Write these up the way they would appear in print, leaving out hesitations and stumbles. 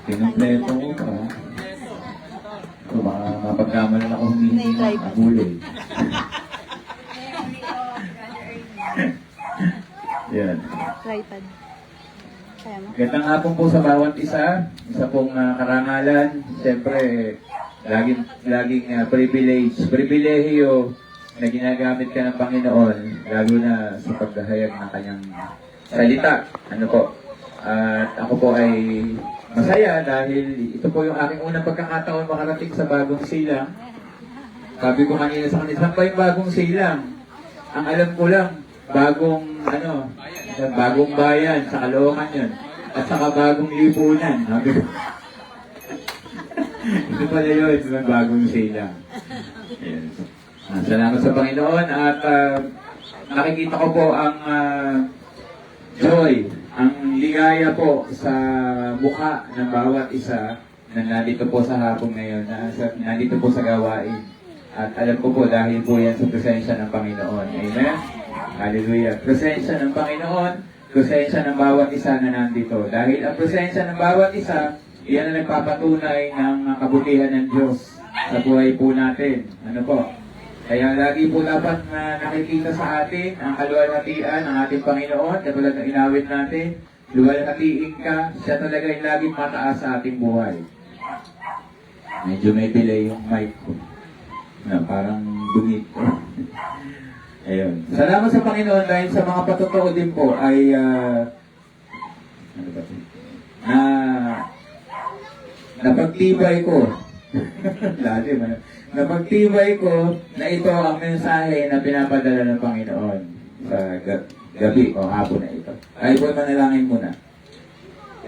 Kinumpleto ko pa. Mapagkamalan ako humingi ng gulay. Yan. Tripod. Kaya mo? Gandang hapon po sa bawat isa. Isa pong karangalan. Siyempre, laging pribilehiyo na ginagamit ka ng Panginoon, lalo na sa paghahayag ng kanyang salita. Ano po? At ako po ay masaya dahil ito po yung aking unang pagkakataon makarating sa bagong silang. Sabi ko kanina sa kanila, saan ba yung bagong silang? Ang alam ko lang, bagong bayan, sa Caloocan yun. At saka bagong lipunan. Sabi ko. Ito pala yun, yung bagong silang. Yes. Salamat sa Panginoon at nakikita ko po ang joy, ang ligaya po sa mukha ng bawat isa na nandito po sa hapon ngayon, nandito po sa gawain. At alam ko po dahil po yan sa presensya ng Panginoon. Amen? Hallelujah. Presensya ng Panginoon, presensya ng bawat isa na nandito. Dahil ang presensya ng bawat isa, iyan ang nagpapatunay ng kabutihan ng Diyos sa buhay po natin. Ano po? Kaya lagi po dapat na nakikita sa atin ang kaluwalhatian ng ating Panginoon, katulad ng inawit natin, luwalhatiin ka, siya talaga yung laging mataas sa ating buhay. Medyo may delay yung mic ko. Parang dumit. Ayun. Salamat sa Panginoon dahil sa mga patotoo din po ay napagtibay ko. Napagtibay ko na ito ang mensahe na pinapadala ng Panginoon sa gabi o hapon na ito. Ay po, manalangin muna.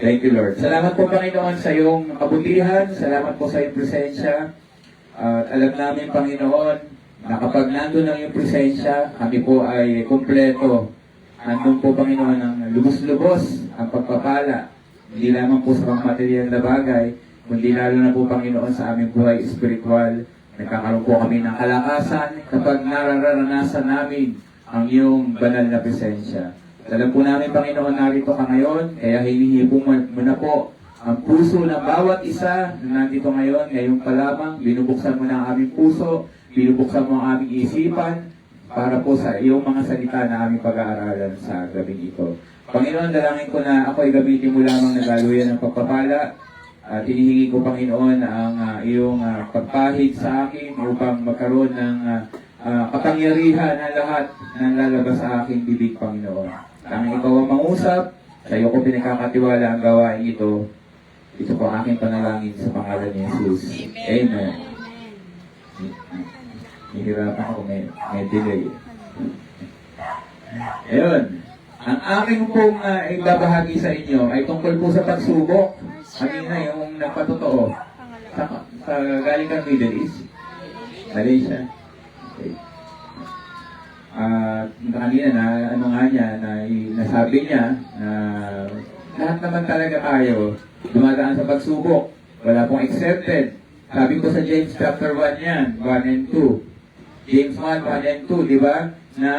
Thank you, Lord. Salamat po, Panginoon, sa iyong kabutihan. Salamat po sa iyong presensya. At alam namin, Panginoon, na kapag nandun ang iyong presensya, kami po ay kumpleto. Andun po, Panginoon, ang lubos-lubos, ang pagpapala. Hindi lamang po sa pang-material na bagay, kundi lalo na po, Panginoon, sa aming buhay espiritual. Nagkakaroon po kami ng kalakasan kapag nararanasan namin ang iyong banal na presensya. Alam po namin, Panginoon, narito ka ngayon, kaya hinihipo mo na po ang puso ng bawat isa na nandito ngayon. Ngayon pa lamang, binubuksan mo na ang aming puso, binubuksan mo ang aming isipan, para po sa iyong mga salita na aming pag-aaralan sa gabing ito. Panginoon, dalangin ko na ako ay gamitin mo lamang na galuyan ng pagpapala. At hinihingi ko, Panginoon, ang iyong pagpahid sa akin upang magkaroon ng kapangyarihan na lahat ng lalabas sa aking bibig, Panginoon. Tanging ikaw ang mangusap, sa iyo ko pinagkakatiwala ang gawain ito. Ito po aking panalangin sa pangalan ni Jesus. Amen. Hihirapan ako, may delay. Ayun. Ang aking pong ibabahagi sa inyo ay tungkol po sa pagsubok. Kanina yung nagpatotoo. Sa galing kang Middle East? Malaysia? Okay. Kanina nasabi niya na lahat naman talaga tayo dumadaan sa pagsubok. Wala pong accepted. Sabi ko sa James chapter 1 yan, 1 and 2. James 1, 1 and 2, di ba? Na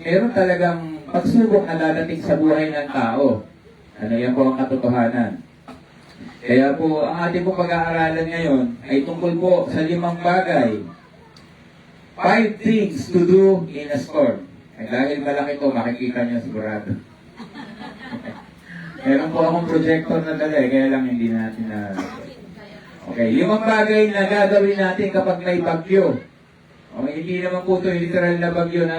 meron talagang pagsubok na dadating sa buhay ng tao. Ano yan po ang katotohanan. Kaya po, ang ating pong pag-aaralan ngayon ay tungkol po sa 5 bagay. 5 things to do in a storm. Ay dahil malaki to, makikita niyo sigurado. Meron po akong projector na dala, kaya lang hindi natin na... Okay, 5 bagay na gagawin natin kapag may bagyo. Okay, hindi naman po ito literal na bagyo na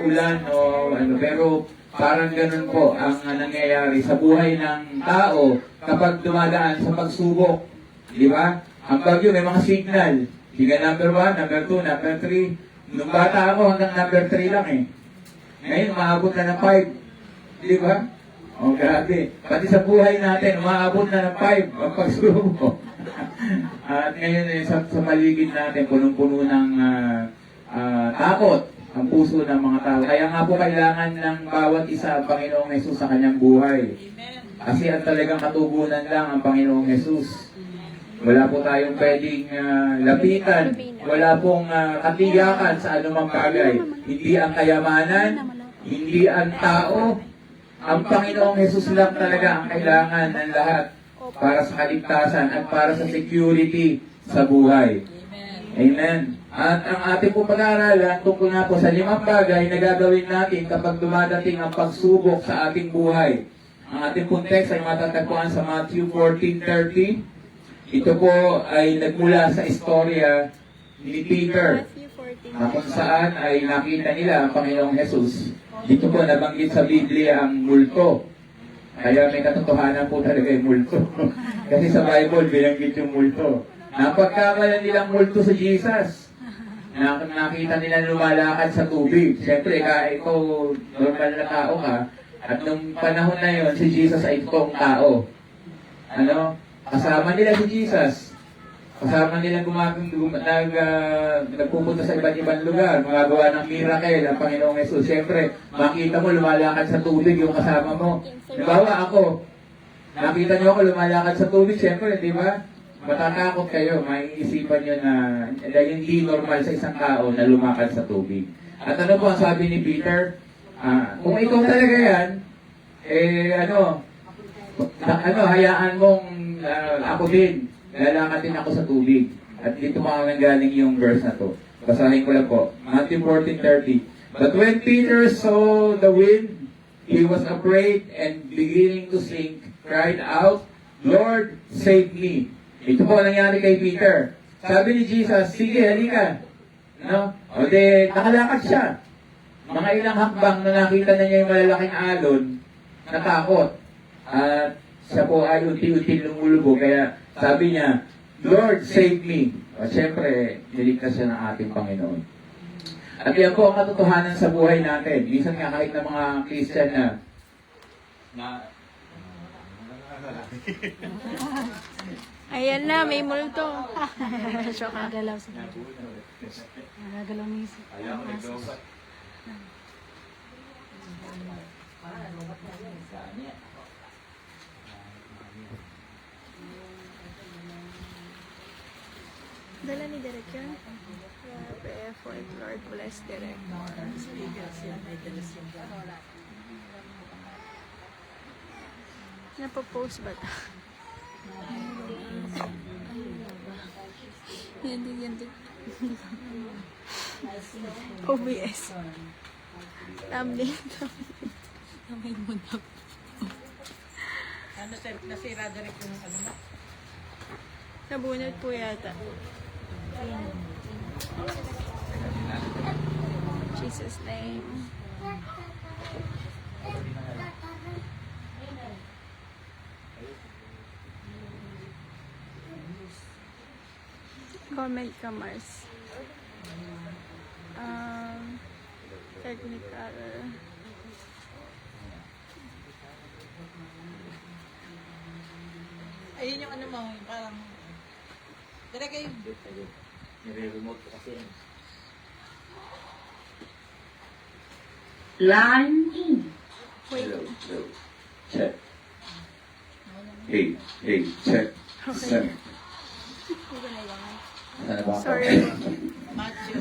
ulan o ano, pero parang ganun po ang nangyayari sa buhay ng tao kapag dumadaan sa pagsubok. Di ba? Ang bagyo may mga signal. Signal number 1, number 2, number 3. Nung bata ako hanggang number 3 lang eh. Ngayon, umaabot na ng 5. Di ba? Oh, grabe. Pati sa buhay natin, umaabot na ng 5 ang pagsubok. At ngayon, sa paligid natin, punong-puno ng takot ang puso ng mga tao. Kaya nga po kailangan ng bawat isa ang Panginoong Hesus sa kanyang buhay. Kasi ang talagang katugunan lang ang Panginoong Hesus. Wala po tayong pwedeng lapitan. Wala pong katiyakan sa anumang bagay. Hindi ang kayamanan, hindi ang tao, ang Panginoong Jesus lang talaga ang kailangan ng lahat para sa kaligtasan at para sa security sa buhay. Amen. At ang ating pong pag-aaralan tungkol nga po sa 5 bagay na gagawin natin kapag dumadating ang pagsubok sa ating buhay. Ang ating pong text ay matatagpuan sa Matthew 14:30. Ito po ay nagmula sa istorya ni Peter, Matthew 14. kung saan ay nakita nila ang Panginoong Jesus. Dito po nabanggit sa Biblia ang multo. Kaya may katotohanan po talaga yung multo. Kasi sa Bible, binanggit yung multo. Napagkamalan nilang multo sa Jesus. Nakita nila lumalakad sa tubig. Siyempre, ikaw, normal na tao ka. At nung panahon na yon, si Jesus ay totoong tao. Kasama nila si Jesus. Kasama nila nagpupunta sa iba't ibang lugar, magagawa ng miracle ang Panginoong Jesus. Siyempre, makita mo lumalakad sa tubig yung kasama mo. Halimbawa ako, nakita niyo ako lumalakad sa tubig, siyempre, di ba? Matatakot kayo, maiisipan nyo na dahil hindi normal sa isang tao na lumakad sa tubig. At ano po ang sabi ni Peter? Kung ikaw talaga yan, hayaan mong ako din. Lalakad din ako sa tubig. At dito mga nanggaling yung verse na to. Basahin ko lang po. Matthew 14:30. But when Peter saw the wind, he was afraid and beginning to sink, cried out, Lord, save me. Ito po ang nangyari kay Peter. Sabi ni Jesus, sige, halika. O de, nakalakad siya. Mga ilang hakbang na nakita na niya yung malalaking alon, natakot. At siya po ay unti-unti lumulubog. Kaya sabi niya, Lord, save me. O siyempre, niligtas siya ng ating Panginoon. At yan po ang katotohanan sa buhay natin. Minsan nga kahit ng mga Christian na Ayan na, may multo. Joke. Nagalaw sila. Nagalaw ng isip. Dala ni Derek yun? Grabe effort, Lord bless Derek. Napopost ba ito? Yan din. OBS. Thumbnail. Thumbnail mo na. Nasira direct yung ano mo? Nabunod po yata. Jesus name. Comment ka, Mars. Technical. Ayun yung ano mo, yung parang direct kayo. nire-remote ko kasi. Line in. Hello. Check. Hey, check. Okay. Seven. Ano ba? Sorry. Macho.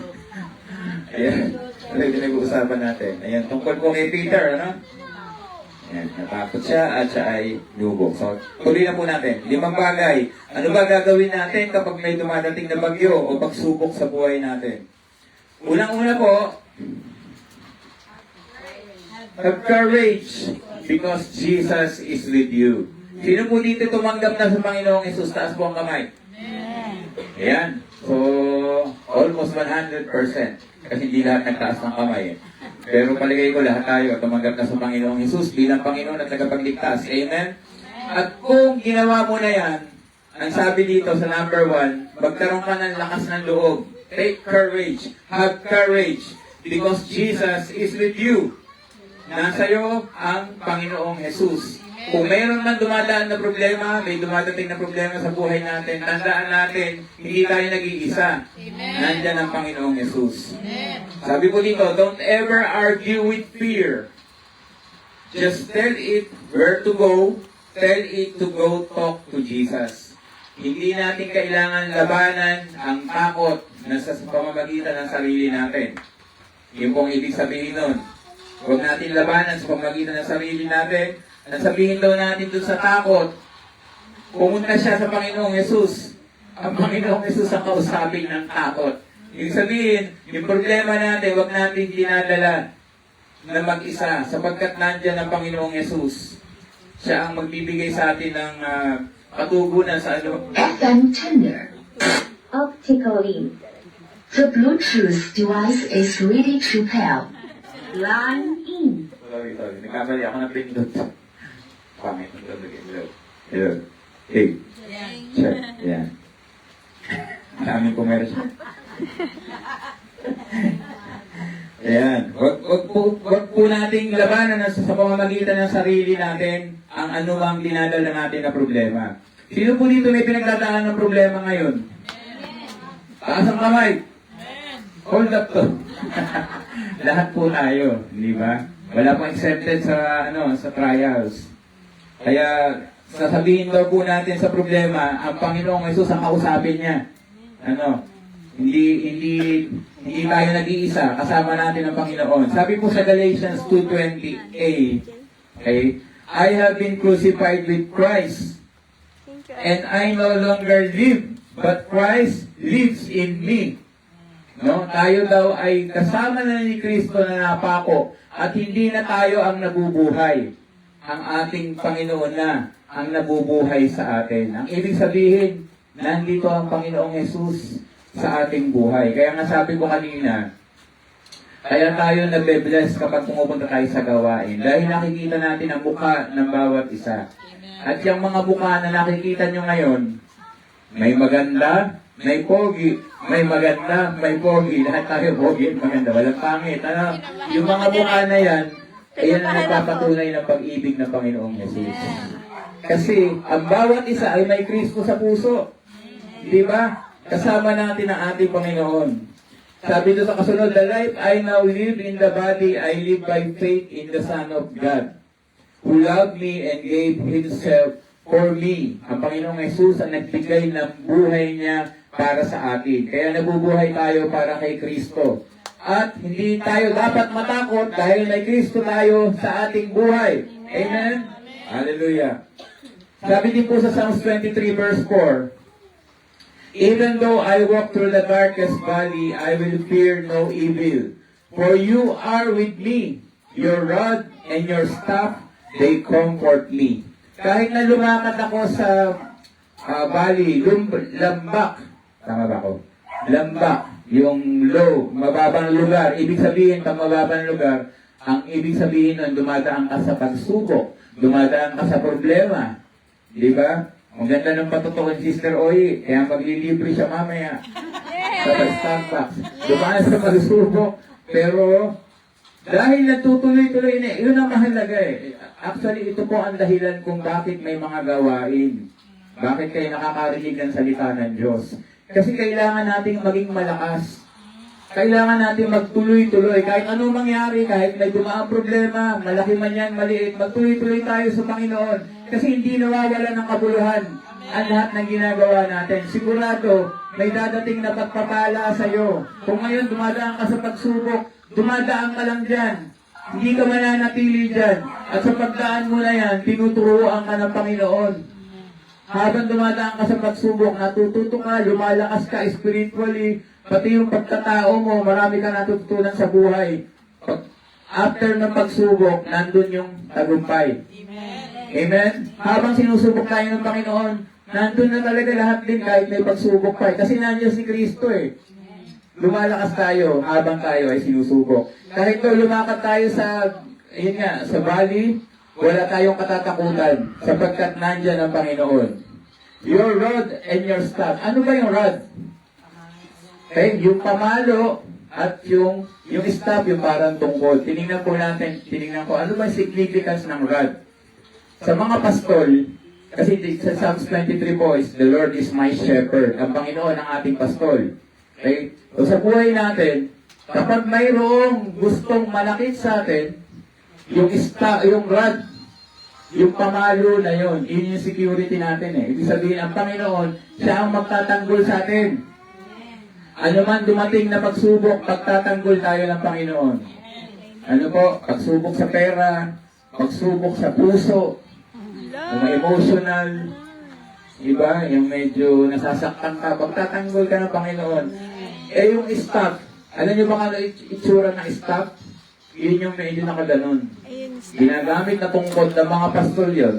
Ayan. Ito yung pinag-uusapan natin. Ayan, tungkol po kay Peter, ano? Ayan, natakot siya at siya ay lubog. So, tuloy na po natin. 5 bagay. Ano ba gagawin natin kapag may dumadating na bagyo o pagsubok sa buhay natin? Unang-una po, have courage because Jesus is with you. Sino po dito tumanggap na sa Panginoong Yesus? Taas po ang kamay. Ayan. So, almost 100%. Kasi hindi lahat nagtaas ng kamay. Pero paligay ko lahat tayo tumanggap na sa Panginoong Yesus bilang Panginoon at tagapagligtas. Amen? At kung ginawa mo na yan, ang sabi dito sa number 1, magkaroon ka ng lakas ng loob. Take courage. Have courage. Because Jesus is with you. Nasa iyo ang Panginoong Yesus. Kung mayroon man dumadaan na problema, may dumadating na problema sa buhay natin, tandaan natin, hindi tayo nag-iisa. Nandyan ang Panginoong Yesus. Sabi po dito, don't ever argue with fear. Just tell it where to go. Tell it to go talk to Jesus. Hindi natin kailangan labanan ang takot na sa pamamagitan ng sarili natin. Yung pong ibig sabihin nun, Huwag natin labanan sa pamagitan ng sarili natin. At sabihin daw natin dun sa takot, pumunta siya sa Panginoong Yesus. Ang Panginoong Yesus ang kausapin ng takot. Ibig sabihin, yung problema natin, huwag natin dinadala na mag-isa sapagkat nandyan ang Panginoong Yesus. Siya ang magbibigay sa atin ng katugunan sa ano. FM tender. Optical in. The Bluetooth device is ready to pair. Line in. Sorry. Nagkamali ako ng pindot. Pangit. Hello. Hey. Check. Yan. Maraming commercial. Ayan. Wag po nating labanan sa pamamagitan ng sarili natin ang anumang dinadala natin na problema. Sino po dito may pinagdadaan ng problema ngayon? Taas ang kamay. Hold up to. Lahat po tayo, di ba? Wala pong accepted sa sa trials. Kaya sasabihin daw po natin sa problema, ang Panginoong Hesus ang kausapin niya. Hindi tayo nag-iisa, kasama natin ang Panginoon. Sabi po sa Galatians 2:20a, okay, I have been crucified with Christ, and I no longer live, but Christ lives in me. No, tayo daw ay kasama na ni Kristo na napako at hindi na tayo ang nabubuhay. Ang ating Panginoon na ang nabubuhay sa atin. Ang ibig sabihin, nandito ang Panginoong Hesus sa ating buhay. Kaya nga sabi ko kanina, kaya tayo nabe-bless kapag pumupunta tayo sa gawain. Dahil nakikita natin ang mukha ng bawat isa. At yung mga mukha na nakikita nyo ngayon, may maganda, may pogi, may maganda, may pogi. Lahat tayo pogi at maganda. Walang pangit. Yung mga mukha na yan, ayan ang nagpapatunay ng pag-ibig ng Panginoong Yesus. Kasi ang bawat isa ay may Kristo sa puso. Di ba? Kasama natin ang ating Panginoon. Sabi doon sa kasunod, the life I now live in the body, I live by faith in the Son of God, who loved me and gave Himself for me. Ang Panginoong Yesus ang nagbigay ng buhay niya para sa atin. Kaya nabubuhay tayo para kay Kristo. At hindi tayo dapat matakot dahil may Kristo tayo sa ating buhay. Amen? Hallelujah. Sabi din po sa Psalms 23 verse 4, even though I walk through the darkest valley, I will fear no evil. For you are with me. Your rod and your staff, they comfort me. Kahit na lumakad ako sa valley, lambak. Tama ba ako? Lambak. Yung low, mababang lugar. Ibig sabihin, pag mababang lugar, ang ibig sabihin nun, dumadaan ka sa pagsubok. Dumadaan ka sa problema. Di ba? Ang ganda ng patutukan, Sister Oy. Kaya maglilibre siya mamaya. Sa Starbucks. Dumaan sa pagsubok. Pero, dahil natutuloy-tuloy na, yun ang mahalaga eh. Actually, ito po ang dahilan kung bakit may mga gawain. Bakit kayo nakakarinig ng salita ng Diyos. Kasi kailangan nating maging malakas. Kailangan natin magtuloy-tuloy. Kahit anong mangyari, kahit may dumaang problema, malaki man yan, maliit, magtuloy-tuloy tayo sa Panginoon. Kasi hindi nawawala ng kabuluhan ang lahat ng ginagawa natin. Sigurado, may dadating na pagpapala sa iyo. Kung ngayon dumadaan ka sa pagsubok, dumadaan ka lang dyan. Hindi ka mananatili dyan. At sa pagdaan mo na yan, tinuturuan ka ng Panginoon. Habang dumadaan ka sa pagsubok, natututo ka, lumalakas ka spiritually, pati yung pagkatao mo, marami ka natutunan sa buhay. After ng pagsubok, nandun yung tagumpay. Amen? Habang sinusubok tayo ng Panginoon, nandun na talaga lahat din kahit may pagsubok pa. Kasi nandiyan si Kristo eh. Lumalakas tayo habang tayo ay sinusubok. Kahit to lumakad tayo sa, yun nga, sa valley, wala tayong katatakutan sapagkat nandyan ang Panginoon. Your rod and your staff. Ano ba yung rod? Okay, yung pamalo at yung staff, yung parang tungkol. Tinignan ko, ano ba yung significance ng rod? Sa mga pastol, kasi sa Psalms 23 po is, the Lord is my shepherd. Ang Panginoon ang ating pastol. Okay? So sa buhay natin, kapag mayroong gustong malakit sa atin, yung rod, yung pamalo na yun, yun yung security natin eh. Ibig sabihin, ang Panginoon, siya ang magtatanggol sa atin. Ano man dumating na pagsubok, pagtatanggol tayo ng Panginoon. Ano po, pagsubok sa pera, pagsubok sa puso, mga emotional, iba, yung medyo nasasaktan ka, pagtatanggol ka ng Panginoon. Eh yung stop, alam niyo ba kung ano itsura ng stop? Yun yung medyo nakaganon. Ginagamit na tungkod ng mga pastol yun.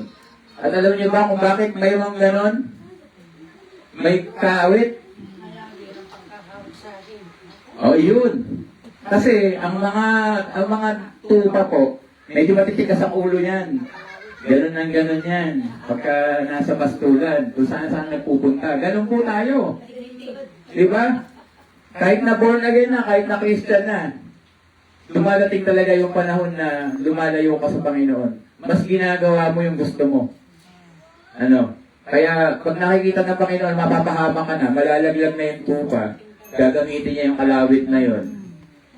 At alam niyo ba kung bakit mayroong ganon? May kawit. Oh, yun. Kasi ang mga tupa po, medyo matitigas ang ulo niyan. Ganon ang ganon yan. Pagka nasa pastulan, kung saan nagpupunta. Ganon po tayo. Di ba? Kahit na born again na, kahit na Christian na, dumadating talaga yung panahon na lumalayo ka sa Panginoon. Mas ginagawa mo yung gusto mo. Ano? Kaya pag nakikita ng Panginoon, mapapahama ka na, malalaglag na yung tupa, gagamitin niya yung kalawit na yon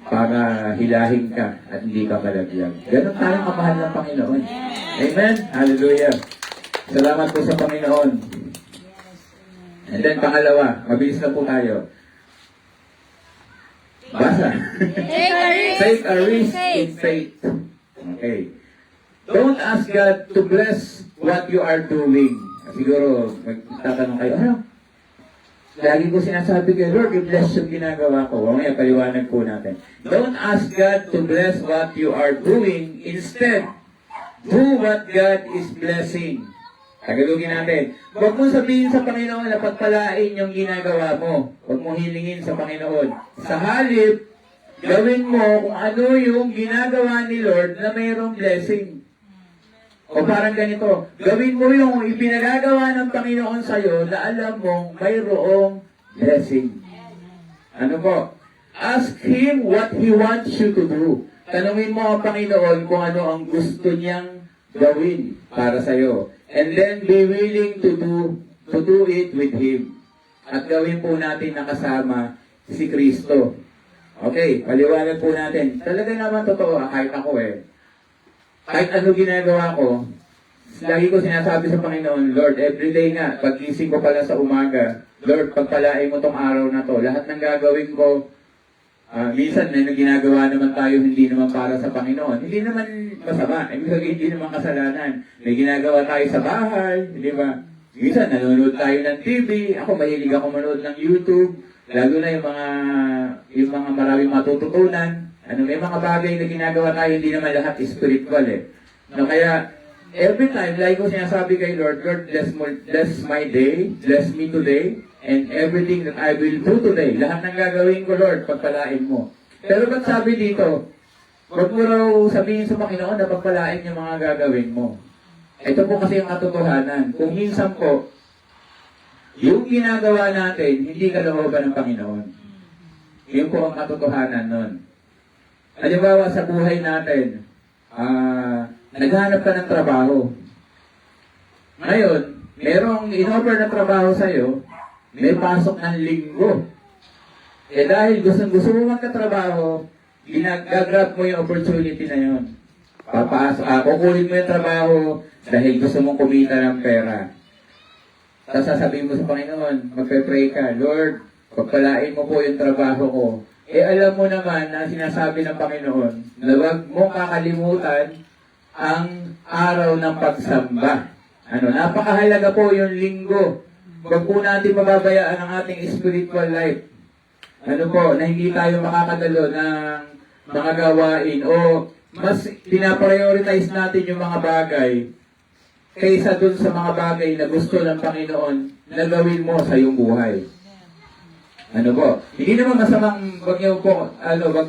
para hilahin ka at hindi ka malaglag. Ganon tayong kamahal ng Panginoon. Amen? Hallelujah. Salamat po sa Panginoon. And then pangalawa, mabilis na po tayo. Basa. Take a risk in faith. Okay. Don't ask God to bless what you are doing. Siguro, magtatanong kayo, ano? Lagi ko sinasabi kay Lord, i-bless yung ginagawa ko. Mamaya, paliwanag po natin. Don't ask God to bless what you are doing. Instead, do what God is blessing. Tagalogin natin. Huwag mo sabihin sa Panginoon na pagpalain yung ginagawa mo. Huwag mo hilingin sa Panginoon. Sa halip, gawin mo kung ano yung ginagawa ni Lord na mayroong blessing. O parang ganito, gawin mo yung ipinagagawa ng Panginoon sa'yo na alam mong mayroong blessing. Ano po? Ask Him what He wants you to do. Tanungin mo ang Panginoon kung ano ang gusto niyang gawin para sa'yo. And then be willing to do it with Him. At gawin po natin na kasama si Kristo. Okay, paliwanag po natin. Talaga naman totoo, kahit ako kahit ano ginagawa ko, lagi ko sinasabi sa Panginoon, Lord, everyday nga, pag-gising ko pala sa umaga, Lord, pagpalain mo tong araw na to. Lahat ng gagawin ko, minsan may ginagawa naman tayo hindi naman para sa Panginoon. Hindi naman masama. Hindi naman kasalanan. May ginagawa tayo sa bahay, di ba? Minsan nanonood tayo ng TV. Ako mahilig ako manood ng YouTube. Lalo na yung mga maraming matututunan. May mga bagay na ginagawa tayo, hindi naman lahat spiritual No, kaya every time, like ko sinasabi kay Lord, Lord, bless my day, bless me today, and everything that I will do today. Lahat ng gagawin ko, Lord, pagpalain mo. Pero ba't sabi dito, huwag mo raw sabihin sa Panginoon na pagpalain yung mga gagawin mo. Ito po kasi yung katotohanan. Kung minsan po, yung ginagawa natin, hindi kalooban ng Panginoon. Yun po ang katotohanan nun. Halimbawa sa buhay natin, naghanap ka ng trabaho. Ngayon, merong in-offer na trabaho sa'yo, may pasok ng linggo. Dahil gusto mo magkatrabaho, ginagagrab mo yung opportunity na yun. Kukunin mo yung trabaho dahil gusto mong kumita ng pera. Tapos sasabihin mo sa Panginoon, magpe-pray ka, Lord, pagpalain mo po yung trabaho ko. Alam mo naman na sinasabi ng Panginoon na huwag mong kakalimutan ang araw ng pagsamba. Napakahalaga po yung linggo. Huwag po natin mababayaan ang ating spiritual life. Na hindi tayo makakadalo ng mga gawain o mas pinaprioritize natin yung mga bagay kaysa dun sa mga bagay na gusto ng Panginoon na gawin mo sa iyong buhay. Hindi naman masamang wag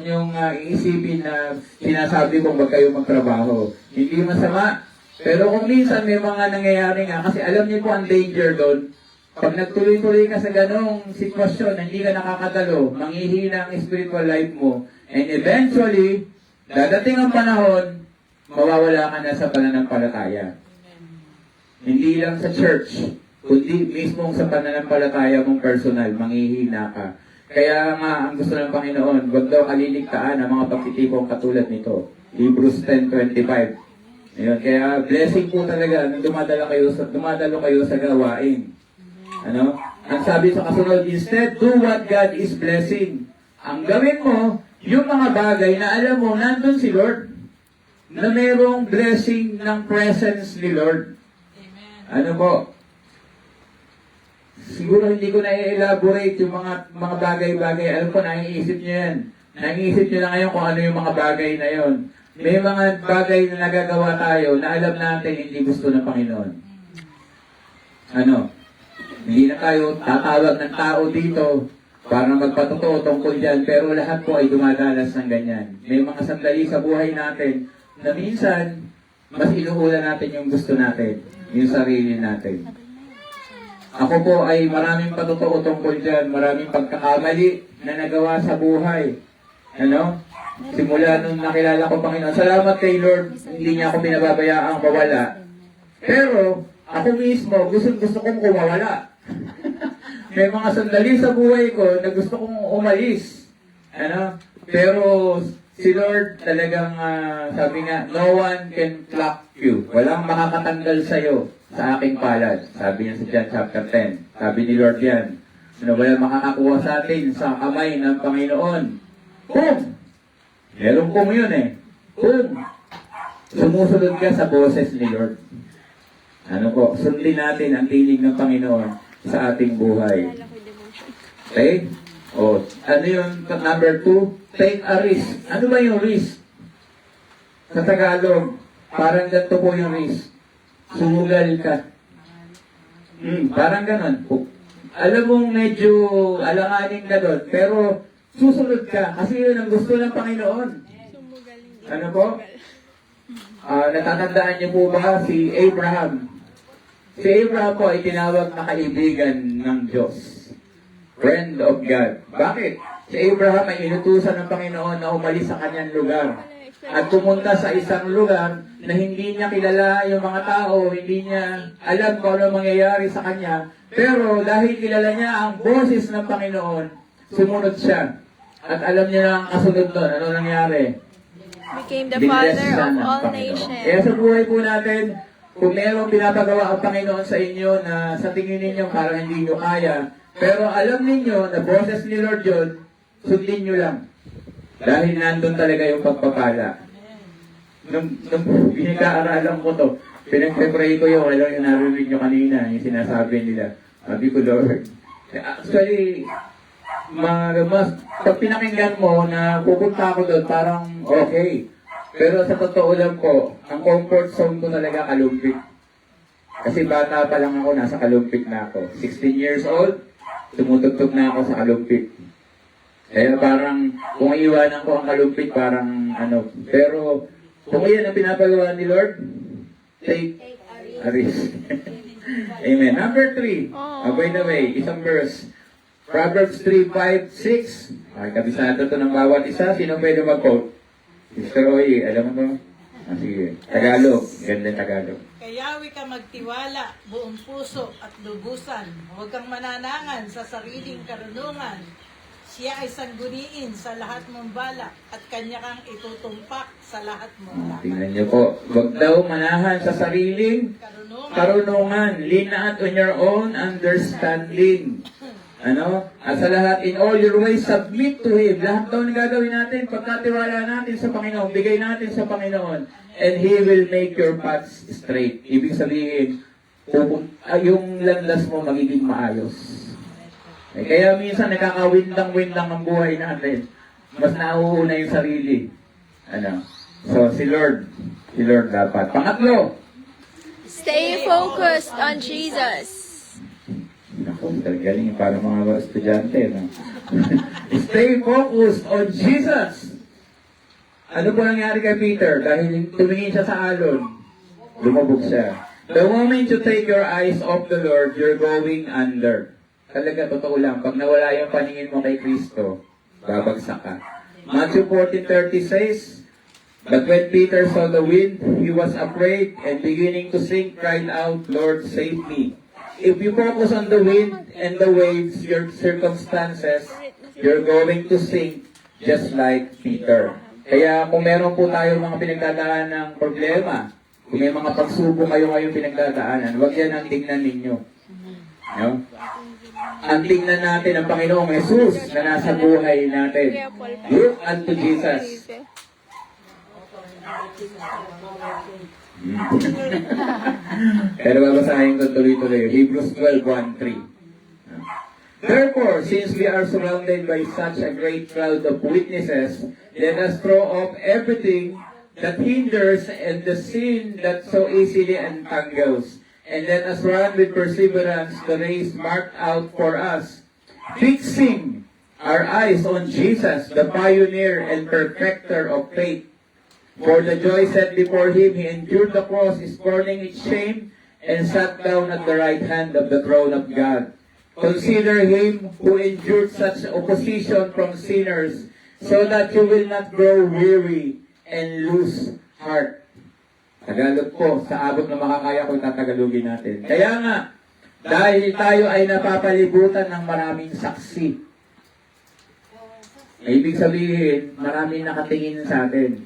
niyong iisipin na sinasabi kong wag kayo magtrabaho. Hindi masama. Pero kung minsan may mga nangyayari nga, kasi alam niyo po ang danger doon, pag nagtuloy-tuloy ka sa ganong sitwasyon na hindi ka nakakadalo, manghihina ang spiritual life mo, and eventually, dadating ang panahon, mawawala ka na sa pananampalataya. Hindi lang sa church, kundi mismo sa pananampalataya mong personal, manghihina ka. Kaya nga, ang gusto ng Panginoon, huwag daw kaliligtaan ang mga pagtitipong katulad nito. Hebrews 10:25. Ayun, kaya blessing po talaga nung dumadalo kayo sa gawain. Ang sabi sa kasunod, instead, do what God is blessing. Ang gawin mo, yung mga bagay na alam mo, nandun si Lord. Na mayroong blessing ng presence ni Lord. Amen. Ano po? Siguro hindi ko na-elaborate yung mga bagay-bagay. Alam ko, naiisip nyo yan. Naiisip nyo na ngayon kung ano yung mga bagay na yon. May mga bagay na nagagawa tayo na alam natin hindi gusto ng Panginoon. Ano? Hindi na tayo tatawag ng tao dito para magpatotoo tungkol dyan, pero lahat po ay dumadalas ng ganyan. May mga sandali sa buhay natin na minsan, mas inuula natin yung gusto natin, yung sarili natin. Ako po ay maraming patotoo tungkol dyan, maraming pagkakamali na nagawa sa buhay. Ano? Simula nung nakilala ko Panginoon, salamat kay Lord, hindi niya ako pinababayaang mawala. Pero, ako mismo, gusto kong kumawala. May mga sandali sa buhay ko na gusto kong umalis. Ano? Pero, si Lord talagang, sabi nga, no one can pluck you. Walang makakatanggal sa'yo sa aking palad. Sabi niya sa John chapter 10. Sabi ni Lord yan. Ano, walang makakakuha sa atin sa kamay ng Panginoon. Boom! Meron pong yun eh. Boom! Sumusunod ka sa boses ni Lord. Ano po, sundin natin ang tinig ng Panginoon sa ating buhay. Okay? O, ano yung number 2? Take a risk. Ano ba yung risk? Sa Tagalog, parang ganito po yung risk. Sumugal ka. Parang ganon. Alam mong medyo alanganin ka doon, pero susunod ka. Kasi yun ang gusto ng Panginoon. Ano po? Natatandaan niyo po ba si Abraham? Si Abraham po ay tinawag na kaibigan ng Diyos. Friend of God. Bakit? Si Abraham ay inutusan ng Panginoon na umalis sa kanyang lugar. At pumunta sa isang lugar na hindi niya kilala yung mga tao, hindi niya alam kung ano mangyayari sa kanya. Pero dahil kilala niya ang boses ng Panginoon, sumunod siya. At alam niya na ang kasunod doon. Ano nangyari? Became the Binless father siya of ng all Panginoon. nations. Kaya sa buhay po natin, kung merong pinapagawa ang Panginoon sa inyo na sa tingin ninyo parang hindi nyo kaya, pero alam ninyo na boses ni Lord yun, sundin nyo lang. Dahil nandun talaga yung pagpapala. Nung pinag-aaralan ko to, pinag-pray ko yung narinig nyo kanina, yung sinasabi nila. Sabi ko, Lord. Actually, pag pinakinggan mo na pupunta ako doon, parang okay. Pero sa totoo lang po, ang comfort zone ko talaga Kalumpit. Kasi bata pa lang ako, nasa Kalumpit na ako. 16 years old, tumutugtog na ako sa Kalumpit. Kaya parang, kung iwanan ko ang Kalumpit, parang ano. Pero, kung iyan ang pinapagawa ni Lord, take a risk. Amen. Number 3, by the way, isang verse. Proverbs 3:5, 6. Ay, kabisado to ng bawat isa. Sino pwede mag-quote? Mr. Oy, alam mo ba? Sige. Tagalog. Ganda Tagalog. Kayawi ka magtiwala, buong puso at lubusan. Huwag kang mananangan sa sariling karunungan. Siya ay sangguniin sa lahat mong balak at kanya kang itutumpak sa lahat mong lakad. Tingnan niyo po. Huwag daw manahan sa sariling karunungan. Lean not on your own understanding. Ano? At sa lahat, in all your ways, submit to Him. Lahat daw na gagawin natin, pagkatiwala natin sa Panginoon, bigay natin sa Panginoon, and He will make your paths straight. Ibig sabihin, yung landas mo magiging maayos. Kaya minsan nakakawindang-windang ang buhay natin. Mas nauuna yung sarili. Ano? So, si Lord dapat. Pangatlo, Stay focused on Jesus. ako, galing para mga estudyante. No? Stay focused on Jesus. Ano po nangyari kay Peter? Dahil tumingin siya sa alon, lumubog siya. The moment you take your eyes off the Lord, you're going under. Talaga, totoo lang. Pag nawala yung paningin mo kay Kristo, babagsak ka. Matthew 14:30 says, But when Peter saw the wind, he was afraid, and beginning to sink, cried out, Lord, save me. If you focus on the wind and the waves, your circumstances, you're going to sink just like Peter. Kaya kung meron po tayo mga pinagdadaan ng problema, kung may mga pagsubok kayo ngayong pinagdadaanan, huwag yan ang tingnan ninyo. No? Ang tingnan natin ang Panginoong Jesus na nasa buhay natin. Look unto Jesus. Pero babasahin ko tuloy-tuloy. Hebrews 12:1-3. Therefore, since we are surrounded by such a great crowd of witnesses, let us throw off everything that hinders and the sin that so easily entangles, and let us run with perseverance the race marked out for us, fixing our eyes on Jesus, the pioneer and perfecter of faith. For the joy set before him, he endured the cross, scorning its shame, and sat down at the right hand of the throne of God. Consider him who endured such opposition from sinners, so that you will not grow weary and lose heart. Tagalog po, sa abot na makakaya ko tatagalogin natin. Kaya nga, dahil tayo ay napapalibutan ng maraming saksi. Ibig sabihin, maraming nakatingin sa atin.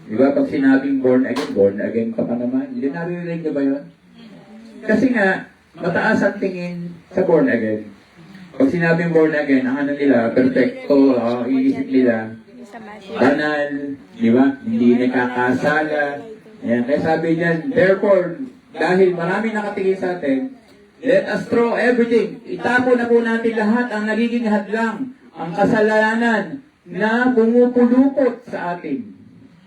Di ba, pag sinabing born again ka pa naman. Hindi narinig niyo ba yun? Kasi nga, mataas ang tingin sa born again. Pag sinabing born again, ang ano nila, perfecto, iisip nila, banal, di ba? Hindi nakakasala. Ayan, kaya sabi niyan, therefore, dahil marami nakatingin sa atin, let us throw everything. Itapo na po natin lahat ang nagiging hadlang, ang kasalanan na pumupulupot sa atin.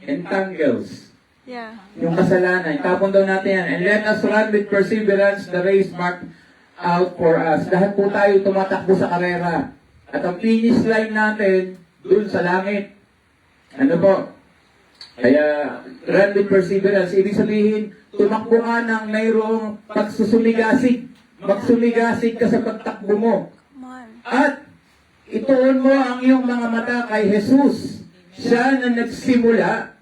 Entangles. Yeah. Yung kasalanan, itapon daw natin yan. And let us run with perseverance the race marked out for us. Lahat po tayo tumatakbo sa karera. At ang finish line natin, dun sa langit. Ano po? Kaya, run with perseverance. Ibig sabihin, tumakbo ka ng mayroong pagsusumigasig. Magsumigasig ka sa pagtakbo mo. At, ituon mo ang iyong mga mata kay Jesus. Siya na nagsimula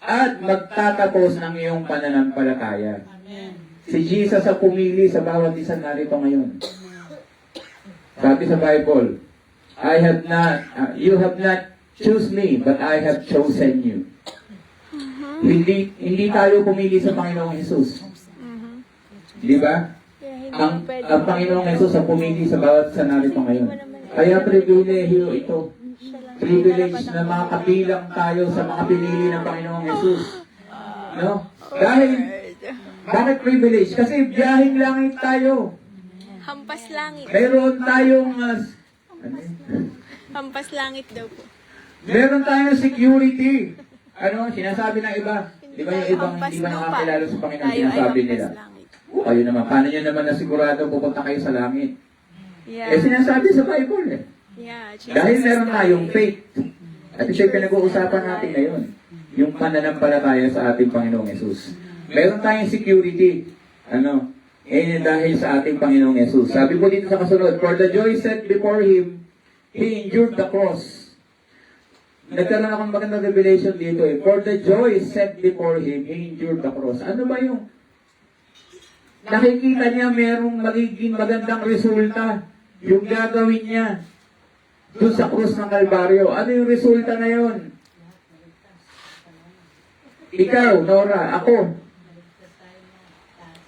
at magtatapos ng iyong pananampalataya. Si Jesus ang pumili sa bawat isa narito ngayon. Sabi sa Bible, you have not choose me, but I have chosen you. Hindi tayo pumili sa Panginoong Jesus. Di ba? Ang Panginoong Jesus ang pumili sa bawat isa narito ngayon. Kaya pribilehiyo ito. Privilege na makabilang tayo sa mga pinili ng Panginoong Jesus. No? Dahil, bakit privilege? Kasi biyahing langit tayo. Hampas langit. Meron tayong, Hampas langit daw po. meron tayong security. Ano, sinasabi ng iba. Di ba yung ibang Hampas hindi ba lupa. nakakilala sa Panginoon, Tayo ay sinasabi hampas nila. langit. Kayo naman, paano nyo naman nasigurado pupunta kayo sa langit? Yeah. Eh, sinasabi sa Bible eh. Yeah. Jesus Dahil is meron God. tayong faith. At ito yung pinag-uusapan natin ngayon. Yung pananampalataya sa ating Panginoong Yesus. Meron tayong security. Ano? Dahil sa ating Panginoong Yesus. Sabi po dito sa kasunod, for the joy set before Him, He endured the cross. Nagkaroon akong magandang revelation dito eh. For the joy set before Him, He endured the cross. Ano ba yung nakikita niya merong magiging magandang resulta yung gagawin niya doon sa krus ng Kalbaryo? Ano yung resulta na yun? Ikaw, Nora, ako.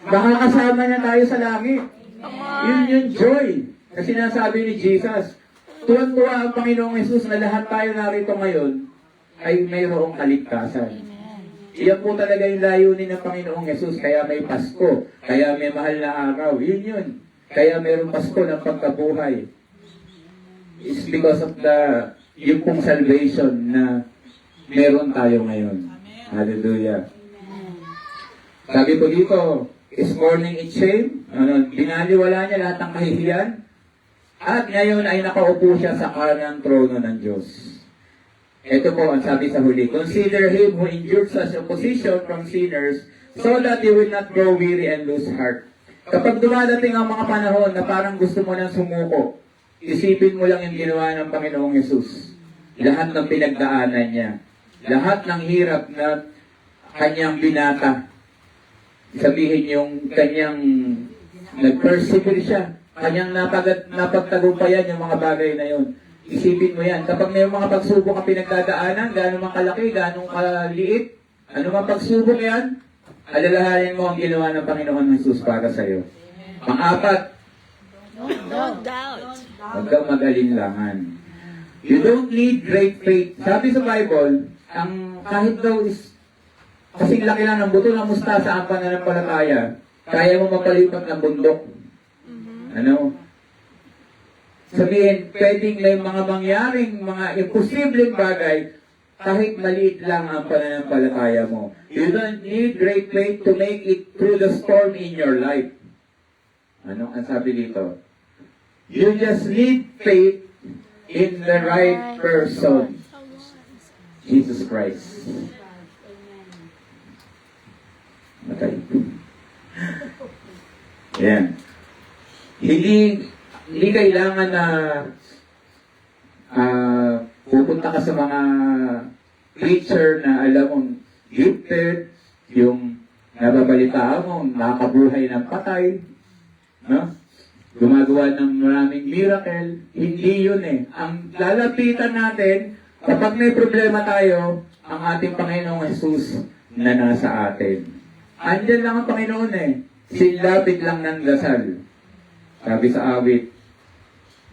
Makakasama niya tayo sa langit. Yun yung joy. Kasi nasabi ni Jesus, tuwan-tuwa ang Panginoong Yesus na lahat tayo narito ngayon ay mayroong kaligtasan. Iyan po talaga yung layunin ng Panginoong Yesus. Kaya may Pasko. Kaya may mahal na araw. Yun. Kaya mayroong Pasko ng pagkabuhay. It's because of yung pong salvation na meron tayo ngayon. Hallelujah. Sabi po dito, scorning its shame, binaliwala niya lahat ng kahihiyan, at ngayon ay nakaupo siya sa kanang trono ng Diyos. Ito po ang sabi sa huli, consider Him who endured such opposition from sinners, so that you will not grow weary and lose heart. Kapag dumadating ang mga panahon na parang gusto mo nang sumuko, isipin mo lang yung ginawa ng Panginoong Yesus. Lahat ng pinagdaanan niya. Lahat ng hirap na kanyang binata. Sabihin yung kanyang nag-persevere siya. Kanyang napagtagumpayan yung mga bagay na yun. Isipin mo yan. Kapag may mga pagsubok ang pinagdadaanan, gaano man kalaki, gaano kaliit, ano man pagsubok yan, alalahanin mo ang ginawa ng Panginoon Jesus para sa iyo. Pang-apat, No doubt. Huwag kang mag-alinlangan. You don't need great faith. Sabi sa Bible, ang kahit daw is kasing laki lang ng buto ng mustasa ang pananampalataya, kaya mo mapalipat ng bundok. Ano? Sabihin, pwedeng may mga mangyaring, mga imposibleng bagay, kahit maliit lang ang pananampalataya mo. You don't need great faith to make it through the storm in your life. Ano ang sabi dito? You just need faith in the right person. Jesus Christ. Okay. Yan. Hindi kailangan na pupunta ka sa mga preacher na alam mong gifted, yung nababalitaan mo, nakakabuhay ng patay, no? Gumagawa ng maraming miracle. Hindi yun eh. Ang lalapitan natin, kapag may problema tayo, ang ating Panginoong Jesus na nasa atin. Andyan lang ang Panginoon eh. Silapit lang ng dasal. Sabi sa awit.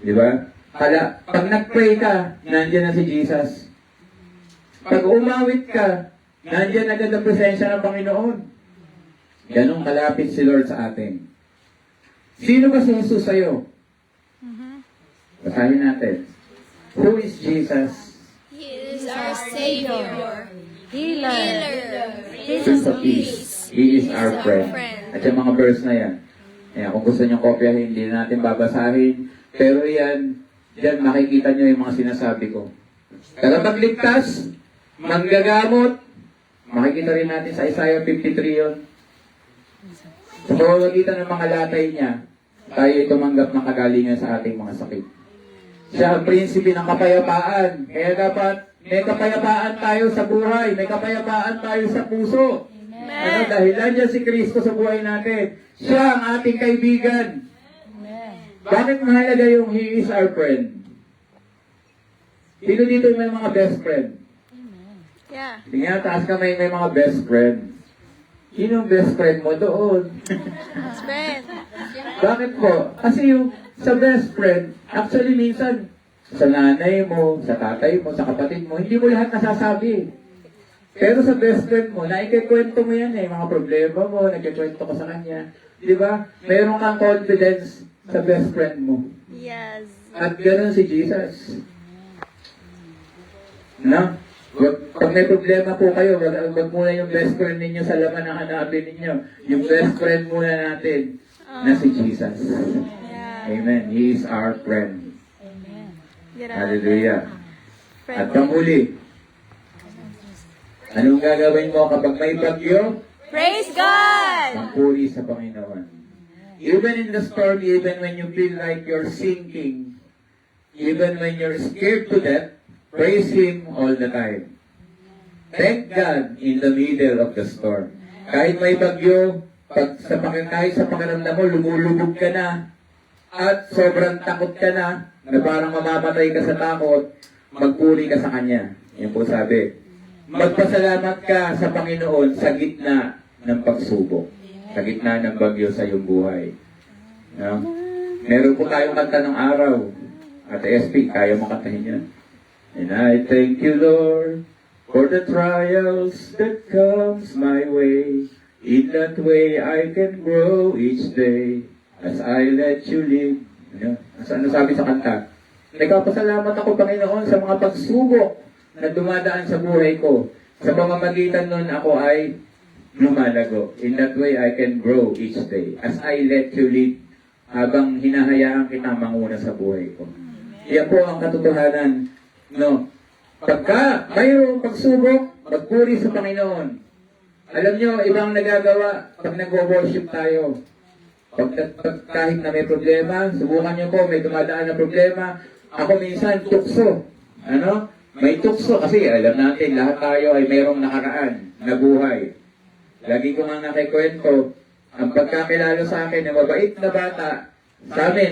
Di ba? Pag nag-pray ka, nandyan na si Jesus. Pag umawit ka, nandyan agad ang presensya ng Panginoon. Ganong kalapit si Lord sa atin. Sino ba si Jesus sa'yo? Basahin natin. Who is Jesus? He is our Savior. Healer. Prince of Peace. He is our friend. At yung mga verse na yan. Ayan, kung gusto nyo kopyahin, hindi natin babasahin. Pero yan, dyan makikita nyo yung mga sinasabi ko. Tagapagligtas, manggagamot, makikita rin natin sa Isaiah 53 yun. Sa pamamagitan ng mga latay niya, tayo tumanggap ng kagalingan sa ating mga sakit. Siya ang prinsipe ng kapayapaan. Kaya dapat may kapayapaan tayo sa buhay, may kapayapaan tayo sa puso. Ano, dahil nandiyan si Kristo sa buhay natin. Siya ang ating kaibigan. Bakit mahalaga yung He is our friend? Sino dito may mga best friend? Yeah. Tingnan, taas ka may mga best friend. Sino ang best friend mo doon? Best friend. Bakit po? Kasi yung sa best friend, actually minsan, sa nanay mo, sa tatay mo, sa kapatid mo, hindi mo lahat nasasabi. Pero sa best friend mo, naikikwento mo yan eh, mga problema mo, nagkikwento ka sa kanya. Di ba? Mayroon kang confidence sa best friend mo. Yes. At ganoon si Jesus. No? Pag may problema po kayo, wag muna yung best friend ninyo sa laman ng hanapin ninyo. Yung best friend muna natin na si Jesus. Yeah. Amen. He is our friend. Hallelujah. At Friend. pamuli, anong gagawin mo kapag may bagyo? Praise God! Magpuri sa Panginoon. Even in the storm, even when you feel like you're sinking, even when you're scared to death, praise Him all the time. Thank God in the middle of the storm. Kahit may bagyo, kahit sa pakiramdam mo, lumulubog ka na, at sobrang takot ka na parang mamamatay ka sa takot, magpuri ka sa Kanya. Yan po sabi. Magpasalamat ka sa Panginoon sa gitna ng pagsubok. Sa gitna ng bagyo sa iyong buhay. No? Meron po tayong kanta ng araw. At SP, kaya mo kantahin yan. And I thank you, Lord, for the trials that comes my way. In that way, I can grow each day as I let you live. Ano sabi sa kanta? Nagpapasalamat ako, Panginoon, sa mga pagsubok na dumadaan sa buhay ko. Sa pamamagitan nun, ako ay lumalago. In that way, I can grow each day as I let you live habang hinahayaan kita manguna sa buhay ko. Yan po ang katotohanan. No. Pagka mayroong pagsubok, magpuri sa Panginoon. Alam nyo, ibang nagagawa pag nag-worship tayo. Kahit na may problema, subukan nyo po, may dumadaan na problema. Ako minsan, tukso. Ano? May tukso kasi alam natin, lahat tayo ay mayroong nakaraan na buhay. Lagi ko nga nakikwento, ang pagkakilala sa akin ng mabait na bata, sa amin,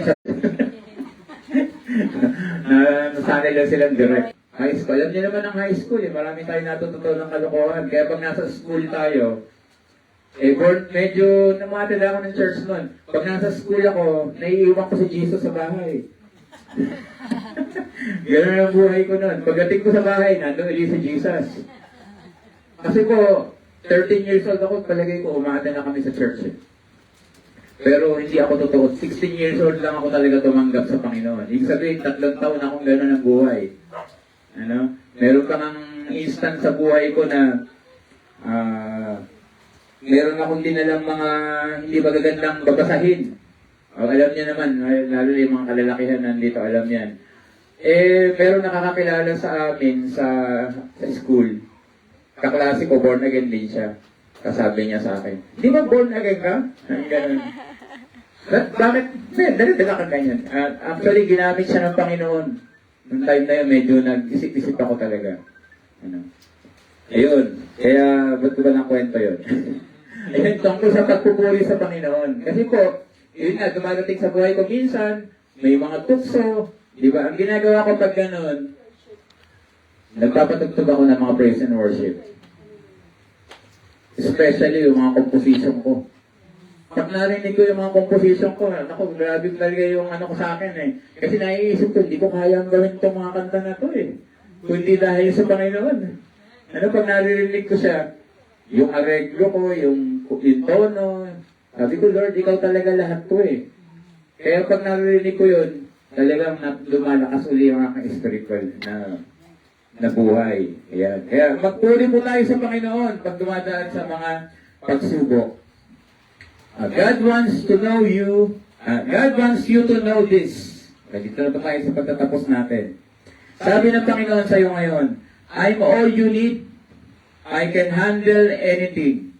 nasanay lang silang direct. High school. Alam niyo naman ang high school, marami tayong natututo ng kalokohan. Kaya pag nasa school tayo, Medyo namatala ako ng church noon. Pag nasa school ako, naiiwan ko si Jesus sa bahay. Gano'n ang buhay ko noon. Pagdating ko sa bahay, nandun ulit si Jesus. Kasi po, 13 years old ako, palagay ko, umaata na kami sa church. Pero hindi ako totoo. 16 years old lang ako talaga tumanggap sa Panginoon. Ibig sabihin, 3 taon akong gano'n ang buhay. Ano? Meron pa ng instant sa buhay ko na meron akong dinalang mga hindi magagandang babasahin. O, alam niya naman, lalo na yung mga kalalakihan nandito, alam yan. Meron nakakakilala sa amin sa school. Kaklase ko, born again din siya. Kasabi niya sa akin, di ba born again ka? Ganun. Bakit? Dala ka ganyan. Actually, ginamit siya ng Panginoon. Noong time na yun, medyo nag-isip-isip ako talaga. Ano? Ayun. Kaya, ba't ko ba ng kwento yun? Ayun, tungkol sa pagpupuri sa Panginoon. Kasi po, yun nga, dumadating sa buhay ko minsan, may mga tukso, di ba? Ang ginagawa ko pag gano'n, nagpapatugtog ako ng mga praise and worship. Especially yung mga composition ko. Pag narinig ko yung mga composition ko, naku, grabe talaga yung ano ko sa akin eh. Kasi naiisip ko, hindi ko kayang gawin itong mga kanta na to eh. Kundi dahil sa Panginoon. Ano pag naririnig ko siya, yung areglo ko, yung tono, sabi ko, Lord, ikaw talaga lahat to eh. Kaya pag naririnig ko yun, talagang lumalakas uli yung aking spiritual na buhay. Ayan. Kaya magpuri po tayo sa Panginoon pag dumadaan sa mga pagsubok. God wants to know you. God wants you to know this. Dito na tayo sa pagtatapos natin. Sabi ng Panginoon sa iyo ngayon, I'm all you need. I can handle anything.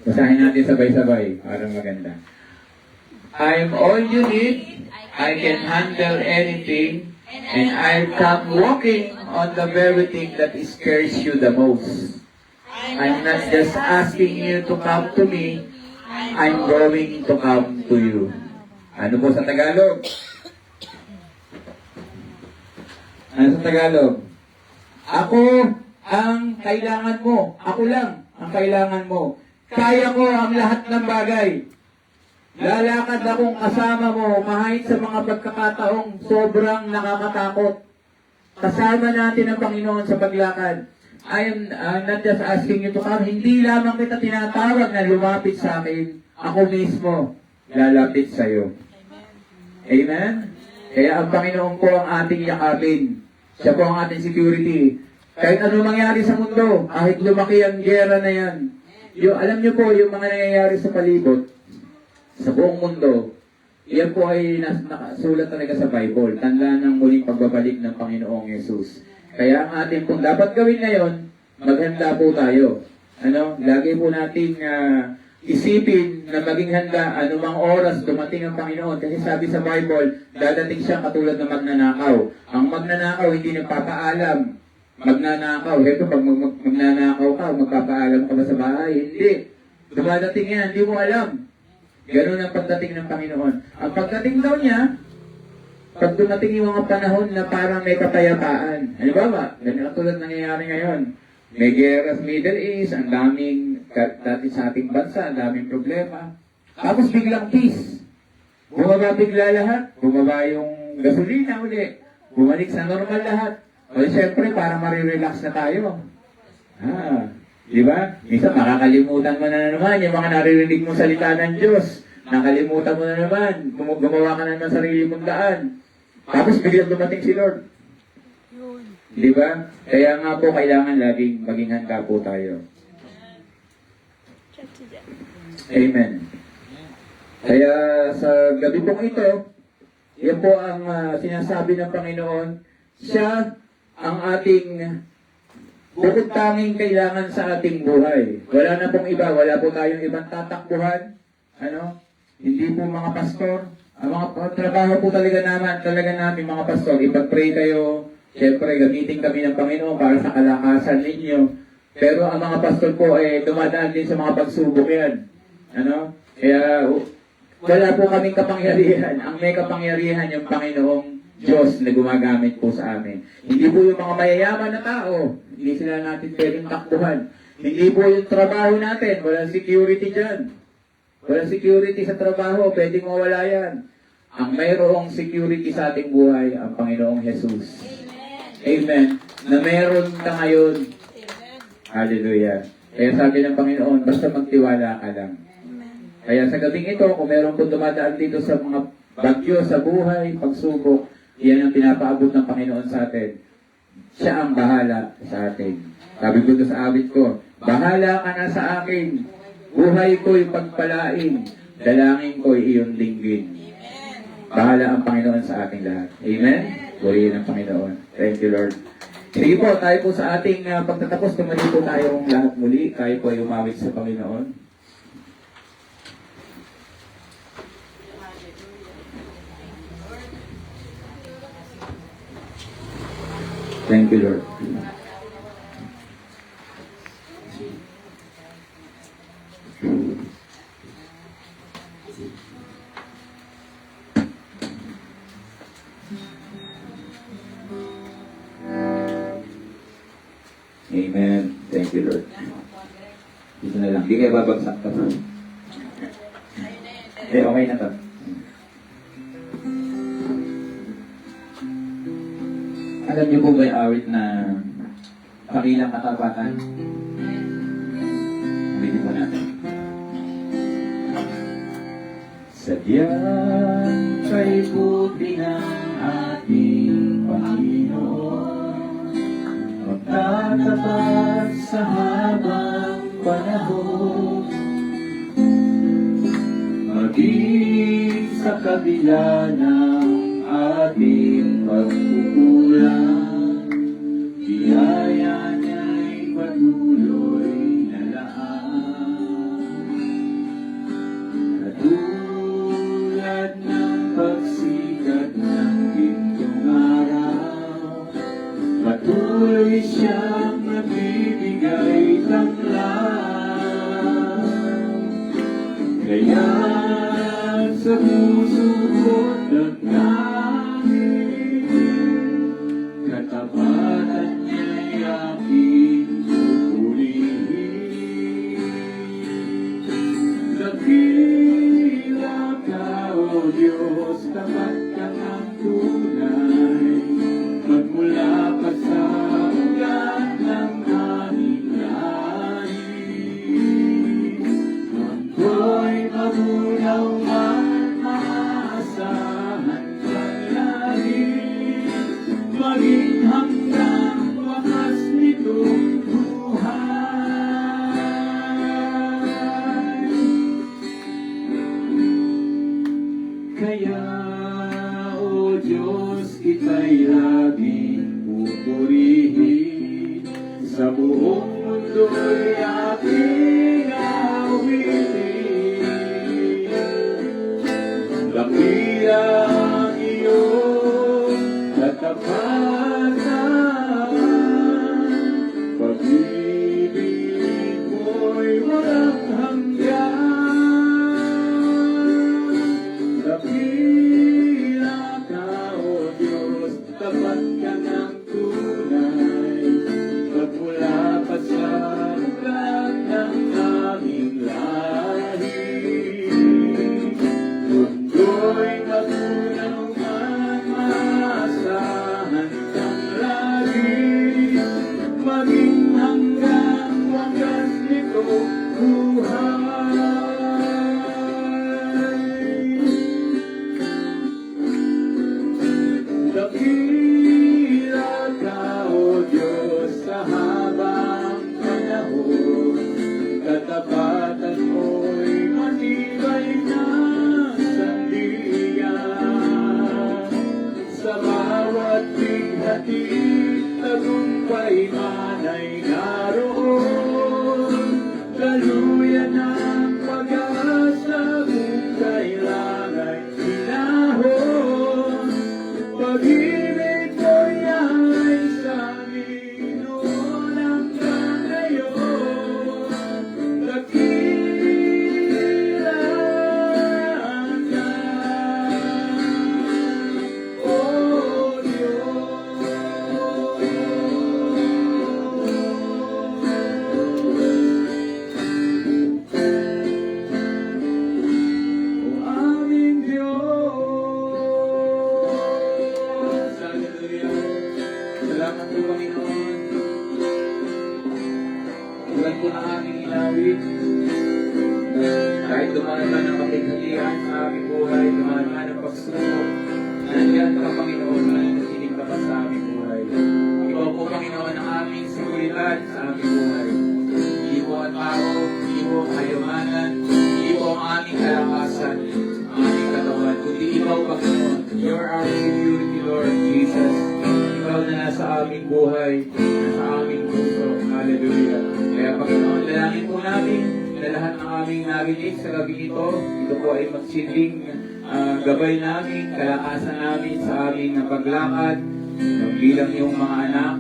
Basahin natin sabay-sabay. Parang maganda. I'm all you need. I can handle anything. And I'll come walking on the very thing that scares you the most. I'm not just asking you to come to me. I'm going to come to you. Ano po sa Tagalog? Ano sa Tagalog? Ako ang kailangan mo. Ako lang ang kailangan mo. Kaya ko ang lahat ng bagay. Lalakad akong kasama mo, kahit sa mga pagkakataong sobrang nakakatakot. Kasama natin ang Panginoon sa paglakad. I am not just asking you to come. Hindi lamang kita tinatawag na lumapit sa akin. Ako mismo lalapit sa iyo. Amen? Kaya ang Panginoon po ang ating yakapin. Siya po ang ating security. Kahit ano mangyari sa mundo, kahit lumaki ang gera na yan. Alam niyo po, yung mga nangyayari sa palibot, sa buong mundo, yan po ay nakasulat talaga sa Bible. Tanda ng muling pagbabalik ng Panginoong Yesus. Kaya ang ating pong dapat gawin ngayon, maghanda po tayo. Lagi po nating isipin na maging handa anumang oras dumating ang Panginoon. Kasi sabi sa Bible, dadating siya katulad ng magnanakaw. Ang magnanakaw hindi nagpapaalam. Magnanakaw. Heto, pag magnanakaw ka, magpapaalam ka ba sa bahay? Hindi. Dumadating yan, hindi mo alam. Ganun ang pagdating ng Panginoon. Ang pagdating daw niya, pag dumating yung mga panahon na parang may kapayapaan. Ano ba? Ganun ang tulad nangyayari ngayon. May gera sa Middle East, ang daming, dati sa ating bansa, ang daming problema. Tapos biglang peace. Bumaba bigla lahat. Bumaba yung gasolina uli. Bumalik sa normal lahat. O siyempre, para marirelax na tayo. Di ba? Minsan makakalimutan mo na naman yung mga naririnig mong salita ng Diyos. Nakalimutan mo na naman. Gumawa ka na ng sarili mong daan. Tapos biglang dumating si Lord. Di ba? Kaya nga po, kailangan laging maging handa po tayo. Amen. Kaya sa gabi pong ito, yan po ang sinasabi ng Panginoon. Siya ang ating bukod tanging kailangan sa ating buhay. Wala na pong iba. Wala po tayong ibang tatakbuhan. Hindi po mga pastor. Ang mga trabaho po talaga namin mga pastor. Ipag-pray kayo. Siyempre, gamitin kami ng Panginoon para sa kalakasan ninyo. Pero ang mga pastor po ay dumadaan din sa mga pagsubok yan. Kaya wala po kaming kapangyarihan. Ang may kapangyarihan yung Panginoong Diyos na gumagamit po sa amin. Hindi po yung mga mayayaman na tao. Hindi sila natin pwedeng takbuhan. Hindi po yung trabaho natin. Walang security dyan. Walang security sa trabaho. Pwedeng mawala yan. Ang mayroong security sa ating buhay, ang Panginoong Jesus. Amen. Na meron ka ngayon. Amen. Hallelujah. Kaya sabi ng Panginoon, basta magtiwala ka lang. Kaya sa gabing ito, kung meron po dumadaan dito sa mga bagyo, sa buhay, pagsubok, yan ang pinapaabot ng Panginoon sa atin. Siya ang bahala sa atin. Sabi ko sa awit ko, bahala ka na sa akin. Buhay ko'y pagpalain. Dalangin ko'y iyong dinggin. Bahala ang Panginoon sa ating lahat. Amen? Purihin ang Panginoon. Thank you, Lord. Sige po, tayo po sa ating pagtatapos. Tumali po tayong lahat muli. Tayo po ay umawit sa Panginoon. Thank you, Lord. Amen. Thank you, Lord. Dito na lang. Di kayo babagsak ka. Okay na to. Alam niyo po ba yung awit na pakilang katapatan? Ulitin po natin. Sadyang kay buti ng ating Panginoon, magtatapat sa habang panahon, maging sa kabila ng ating pagkukulang, biyaya niya'y patuloy na laan. Katulad ng pagsikat ng gintong araw, patuloy siyang nagbibigay tanglaw. Kaya sa puso ko't katapatan niya'y aking pupurihin. Dakila ka, O Diyos, tapat ka ng tunay, magmula pa sa ugat ng aming lahi. Ako'y mabunaw man maasahan kang lagi, maging hanggang wakas nitong buhay. Kaya, O Diyos, kita'y laging pupurihin, sa buong mundo'y ating awitin. Dakila ang iyong katapatan, pag-ibig mo'y walang hanggan. Dakila ka, O Diyos, tapat ka ng tunay, magmula pa sa ugat ng aming lahi. Mundo'y magunaw man maasahan kang lagi, maging hanggang wakas nitong buhay. Dakila ka, O Diyos, sa habang panahon, katapatan mo'y matibay na sandigan. Sa bawat bighati, tagumpay man ay naroon, daluyan ang pag-asa kung kailan ay pinahon. Pag-ibig ko'y ay sa Panginoon hanggang ngayon. Dakila ka, O Diyos. dumaan man ang kapighatian sa aming buhay, dumaan man ang pagsubok, nandiyan ka, Panginoon, nananatiling ka pa sa aming buhay. Ikaw po, Panginoon, ang aming seguridad sa aming buhay. Hindi po ang tao, hindi po ang kayamanan, hindi po ang aming kalakasan, ang aming katawan, kundi ikaw, Panginoon. You're our security, Lord Jesus. Ikaw na nasa aming buhay, nasa aming puso. Hallelujah. Kaya, Panginoon, dalangin po namin na lahat ng aming narinig sa gabi ito, ito po ay magsilbing gabay namin, kalakasan namin sa aming paglakad, bilang iyong mga anak,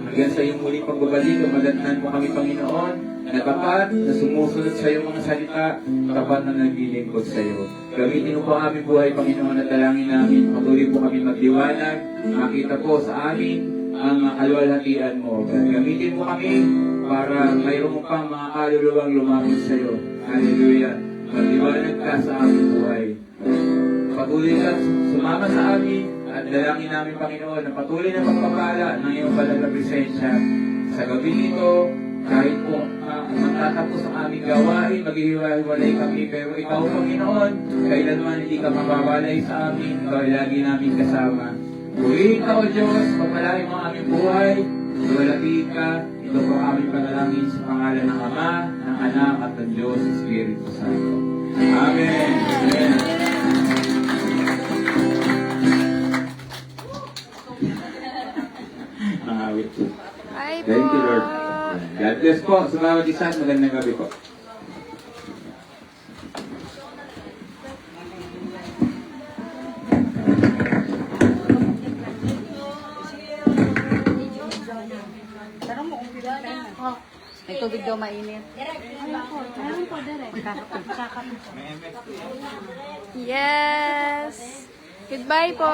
hanggang sa iyong muling pagbabalik, madatnan mo kami, Panginoon, na tapat, na sumusunod sa iyong mga salita, tapat na naglilingkod sa iyo. Gamitin mo po ang aming buhay, Panginoon, at dalangin namin, patuloy po kami magdiwanag, makita po sa amin ang kaluwalhatian mo. Gamitin mo kami para mayroon mo pang mga kaluluwang lumapit sa iyo. Hallelujah. Magdiwanag ka sa aming buhay. Patuloy ka sumama sa amin at dalangin namin, Panginoon, na patuloy na magpapala ng iyong banal na presensya sa gabi nito. Kahit po matatapos ang aming gawain, maghihiwalay kami, pero ikaw, Panginoon, kailanman hindi ka mababalay sa amin, ikaw ay lagi namin kasama. Purihin ka, O Diyos, pagpalain mo ang aming buhay, luwalhati ka. Ito po aming panalangin sa pangalan ng Ama, ng Anak, at ng Diyos, Espiritu Santo. Amen. Amen. Awit po. Bye po. Thank you, Lord. God bless po. Sa bawat isa, magandang gabi po. May tubig daw mainit. Ayun po, dire. Kakapag. Yes. Goodbye po.